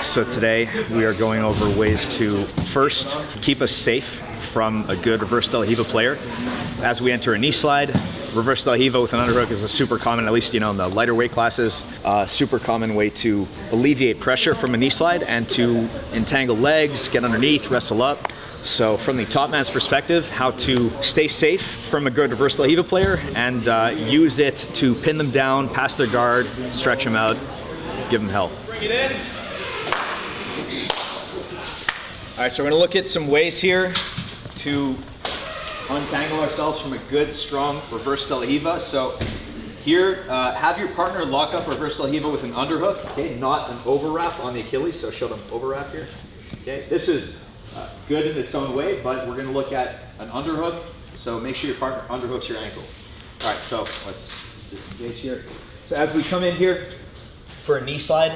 So today we are going over ways to first keep us safe from a good reverse del Hiva player. As we enter a knee slide, reverse del Hiva with an underhook is a super common, at least in the lighter weight classes, super common way to alleviate pressure from a knee slide and to entangle legs, get underneath, wrestle up. So from the top man's perspective, how to stay safe from a good reverse del Hiva player and use it to pin them down, pass their guard, stretch them out, give them hell. Bring it in. All right, so we're gonna look at some ways here to untangle ourselves from a good, strong reverse del Hiva. So here, have your partner lock up reverse del Hiva with an underhook, okay, not an overwrap on the Achilles, so show them overwrap here. Okay, this is good in its own way, but we're gonna look at an underhook, so make sure your partner underhooks your ankle. All right, so let's disengage here. So as we come in here for a knee slide,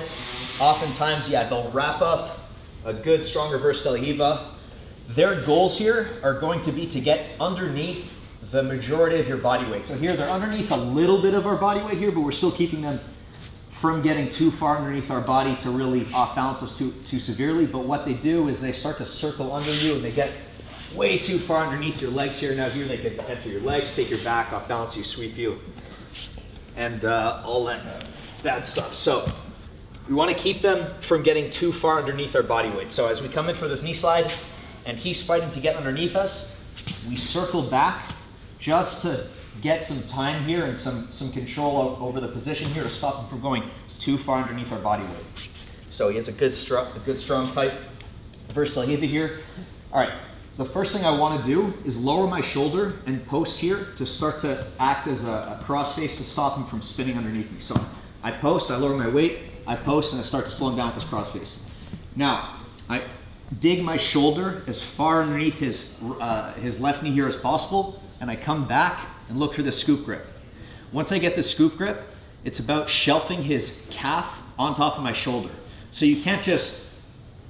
oftentimes, yeah, they'll wrap up a good, strong reverse del Hiva. Their goals here are going to be to get underneath the majority of your body weight. So here, they're underneath a little bit of our body weight here, but we're still keeping them from getting too far underneath our body to really off balance us too severely. But what they do is they start to circle under you and they get way too far underneath your legs here. Now here, they can enter your legs, take your back, off balance you, sweep you, and all that bad stuff. So we want to keep them from getting too far underneath our body weight. So as we come in for this knee slide and he's fighting to get underneath us, we circle back just to get some time here and some control over the position here to stop him from going too far underneath our body weight. So he has a good strong tight reverse del Hiva here. All right, so the first thing I want to do is lower my shoulder and post here to start to act as a cross face to stop him from spinning underneath me. So I post, I lower my weight, I post, and I start to slow him down with this cross face. Now, I dig my shoulder as far underneath his left knee here as possible, and I come back and look for the scoop grip. Once I get the scoop grip, it's about shelving his calf on top of my shoulder. So you can't just,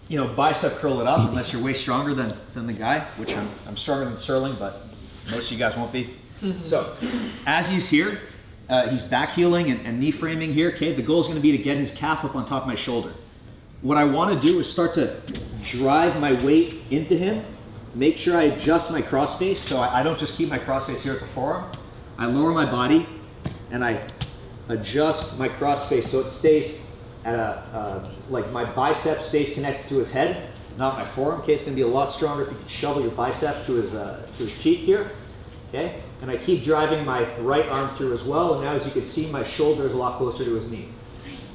bicep curl it up unless you're way stronger than the guy, which I'm stronger than Sterling, but most of you guys won't be. So as he's here, he's back heeling and knee framing here. Okay, the goal is going to be to get his calf up on top of my shoulder. What I want to do is start to drive my weight into him. Make sure I adjust my cross face, so I don't just keep my cross face here at the forearm. I lower my body and I adjust my cross face so it stays at like my bicep stays connected to his head, not my forearm. Okay, it's going to be a lot stronger if you can shovel your bicep to his cheek here. Okay, and I keep driving my right arm through as well, and now as you can see, my shoulder is a lot closer to his knee.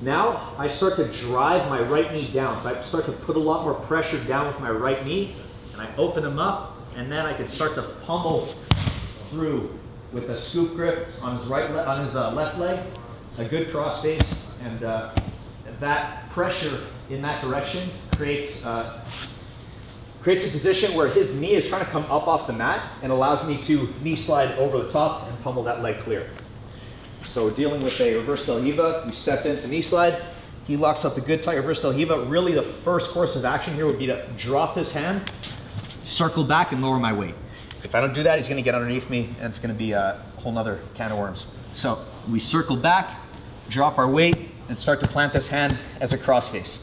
Now I start to drive my right knee down, so I start to put a lot more pressure down with my right knee, and I open him up, and then I can start to pummel through with a scoop grip on his left leg, a good cross face, and that pressure in that direction creates a position where his knee is trying to come up off the mat and allows me to knee slide over the top and pummel that leg clear. So we're dealing with a reverse del Hiva. We step into knee slide. He locks up a good tight reverse del Hiva. Really the first course of action here would be to drop this hand, circle back and lower my weight. If I don't do that, he's gonna get underneath me and it's gonna be a whole nother can of worms. So we circle back, drop our weight, and start to plant this hand as a cross face.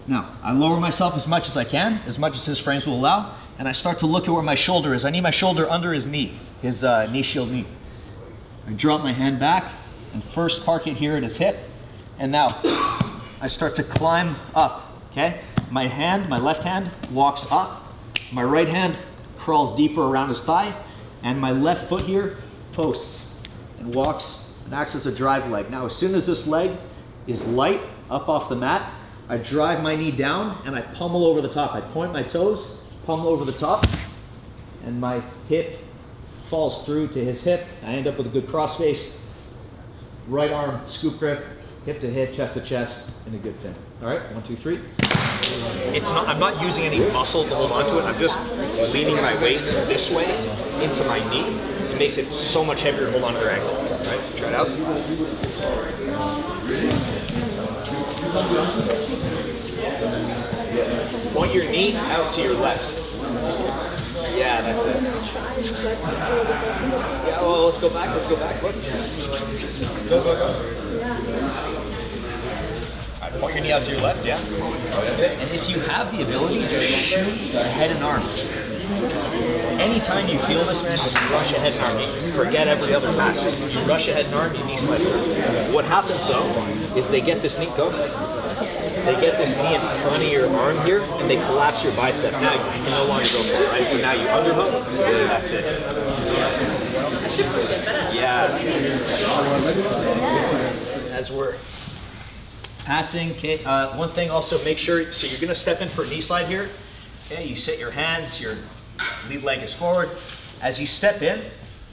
Now, I lower myself as much as I can, as much as his frames will allow, and I start to look at where my shoulder is. I need my shoulder under his knee, his knee shield knee. I drop my hand back and first park it here at his hip, and now I start to climb up, okay? My left hand walks up, my right hand crawls deeper around his thigh, and my left foot here posts and walks and acts as a drive leg. Now, as soon as this leg is light up off the mat, I drive my knee down and I pummel over the top. I point my toes, pummel over the top, and my hip falls through to his hip. I end up with a good cross face, right arm scoop grip, hip to hip, chest to chest, and a good pin. All right, 1, 2, 3. I'm not using any muscle to hold onto it. I'm just leaning my weight this way into my knee. It makes it so much heavier to hold onto their ankle. All right, try it out. Point your knee out to your left. Yeah, that's it. Yeah, well, let's go back. Look. Go. Point your knee out to your left, yeah. And if you have the ability, just shoot your head and arms. Anytime you feel this, man, just rush ahead and arm. You forget every other pass. Just you rush ahead and arm, you knee slide through. What happens though is they get this knee They get this knee in front of your arm here, and they collapse your bicep. Now you can no longer go for it, right? So now you underhook, and that's it. I should really get better. Yeah. As we're passing, okay, one thing also, make sure, so you're gonna step in for a knee slide here. Okay, you set your hands, your lead leg is forward. As you step in,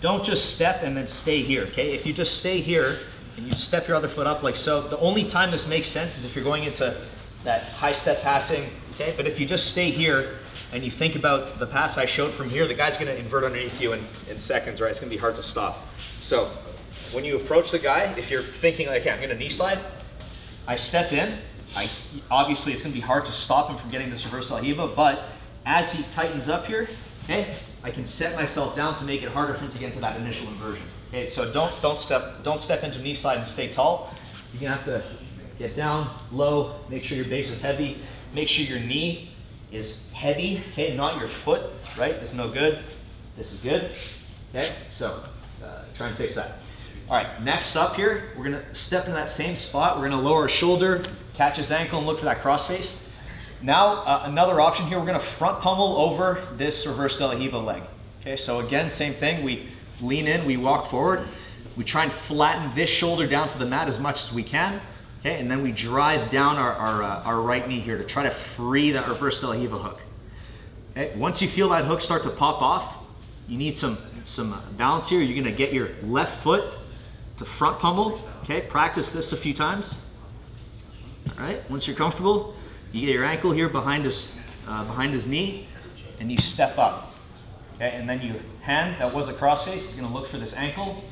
don't just step and then stay here, okay? If you just stay here and you step your other foot up like so, the only time this makes sense is if you're going into that high step passing, okay? But if you just stay here and you think about the pass I showed from here, the guy's gonna invert underneath you in seconds, right? It's gonna be hard to stop. So when you approach the guy, if you're thinking like, okay, I'm gonna knee slide, I step in, obviously it's gonna be hard to stop him from getting this reversal alhiva, but as he tightens up here, okay, I can set myself down to make it harder for him to get into that initial inversion. Okay, so don't step into knee slide and stay tall. You're gonna have to get down, low, make sure your base is heavy, make sure your knee is heavy, okay, not your foot, right? This is no good, this is good, okay? So try and fix that. All right, next up here, we're gonna step in that same spot. We're gonna lower our shoulder, catch his ankle, and look for that crossface. Now, another option here, we're gonna front pummel over this reverse de la Riva leg. Okay, so again, same thing. We lean in, we walk forward. We try and flatten this shoulder down to the mat as much as we can. Okay, and then we drive down our right knee here to try to free that reverse de la Riva hook. Okay, once you feel that hook start to pop off, you need some balance here. You're gonna get your left foot to front pummel. Okay, practice this a few times. All right, once you're comfortable, you get your ankle here behind his knee, and you step up. Okay, and then you hand that was a crossface is going to look for this ankle.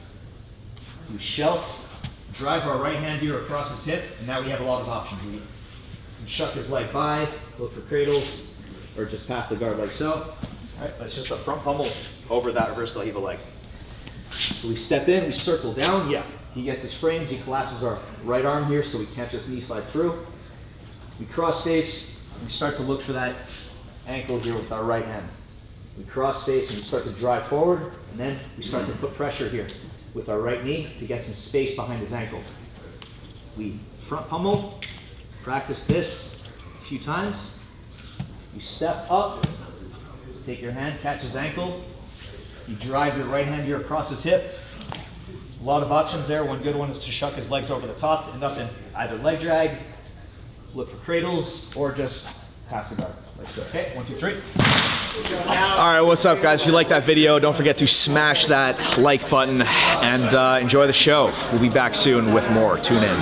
We shelf, drive our right hand here across his hip, and now we have a lot of options. We can shuck his leg by, look for cradles, or just pass the guard like so. All right, that's just a front pummel over that reverse de la Riva leg. So we step in, we circle down. Yeah, he gets his frames, he collapses our right arm here, so we can't just knee slide through. We cross face, and we start to look for that ankle here with our right hand. We cross face and we start to drive forward, and then we start to put pressure here with our right knee to get some space behind his ankle. We front pummel, practice this a few times. You step up, take your hand, catch his ankle. You drive your right hand here across his hip. A lot of options there. One good one is to shuck his legs over the top, end up in either leg drag, look for cradles, or just pass the guard. Like so. Okay, 1, 2, 3. All right, what's up, guys? If you like that video, don't forget to smash that like button and enjoy the show. We'll be back soon with more. Tune in.